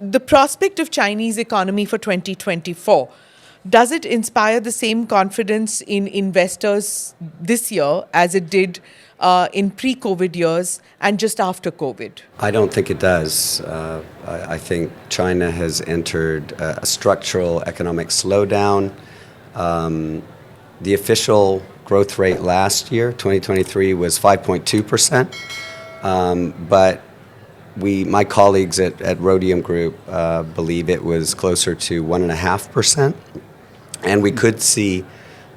the prospect of Chinese economy for 2024, does it inspire the same confidence in investors this year as it did in pre-COVID years and just after COVID? I don't think it does. I think China has entered a structural economic slowdown. The official growth rate last year, 2023, was 5.2%. But my colleagues at Rhodium Group believe it was closer to 1.5%. And we could see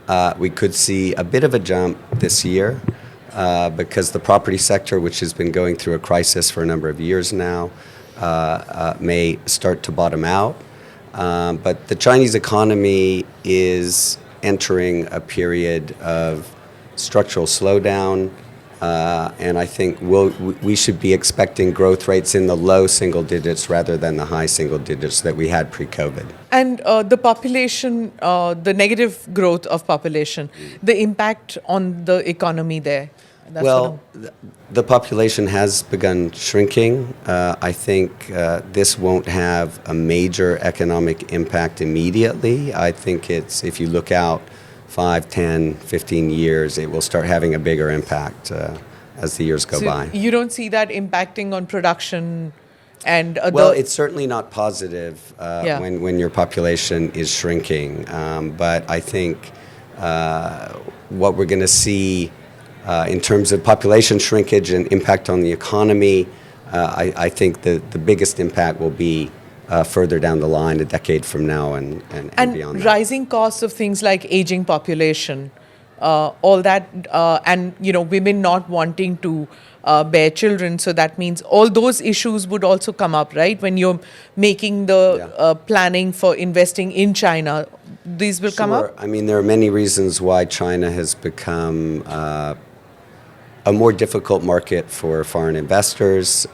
a bit of a jump this year because the property sector, which has been going through a crisis for a number of years now, may start to bottom out. But the Chinese economy is entering a period of structural slowdown, and I think we should be expecting growth rates in the low single digits rather than the high single digits that we had pre-COVID. And the population, the negative growth of population, the impact on the economy there? The population has begun shrinking. I think this won't have a major economic impact immediately. I think if you look out 5, 10, 15 years, it will start having a bigger impact as the years go by. You don't see that impacting on production and Well, it's certainly not positive when your population is shrinking. But I think what we're going to see in terms of population shrinkage and impact on the economy, I think the biggest impact will be further down the line, a decade from now and beyond that. Rising costs of things like aging population, all that, and women not wanting to bear children. So that means all those issues would also come up, right? When you're making the planning for investing in China, these will come up? I mean, there are many reasons why China has become a more difficult market for foreign investors.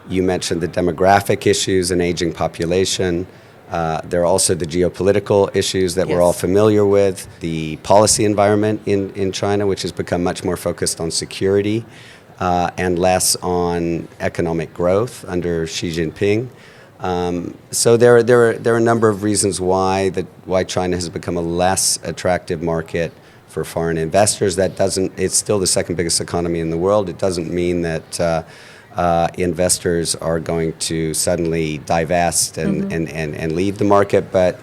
You mentioned the demographic issues and aging population. There are also the geopolitical issues that we're all familiar with, the policy environment in China, which has become much more focused on security and less on economic growth under Xi Jinping. So there are a number of reasons why China has become a less attractive market for foreign investors. It's still the second biggest economy in the world. It doesn't mean that investors are going to suddenly divest and leave the market, but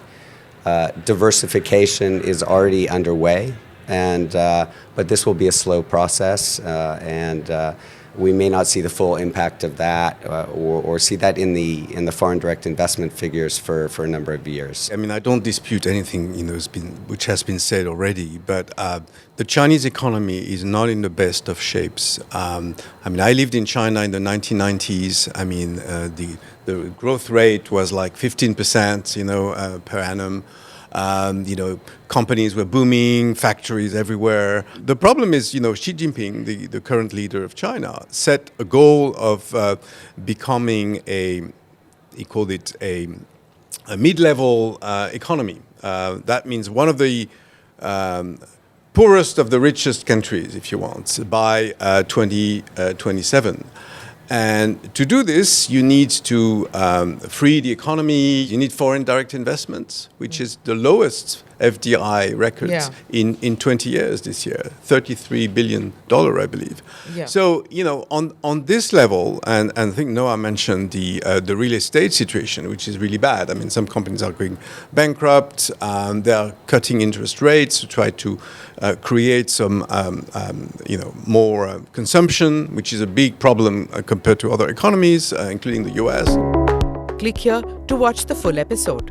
diversification is already underway, but this will be a slow process, and we may not see the full impact of that or see that in the foreign direct investment figures for a number of years. I mean, I don't dispute anything which has been said already, but the Chinese economy is not in the best of shapes. I mean, I lived in China in the 1990s. I mean, the growth rate was like 15%, per annum. Companies were booming, factories everywhere. The problem is, Xi Jinping, the current leader of China, set a goal of becoming he called it a mid-level economy. That means one of the poorest of the richest countries, if you want, by 2027. And to do this, you need to free the economy. You need foreign direct investments, which is the lowest FDI record in 20 years this year, $33 billion, I believe. Yeah. So, on this level, and I think Noah mentioned the real estate situation, which is really bad. I mean, some companies are going bankrupt. They are cutting interest rates to try to create some, more consumption, which is a big problem compared to other economies, including the US. Click here to watch the full episode.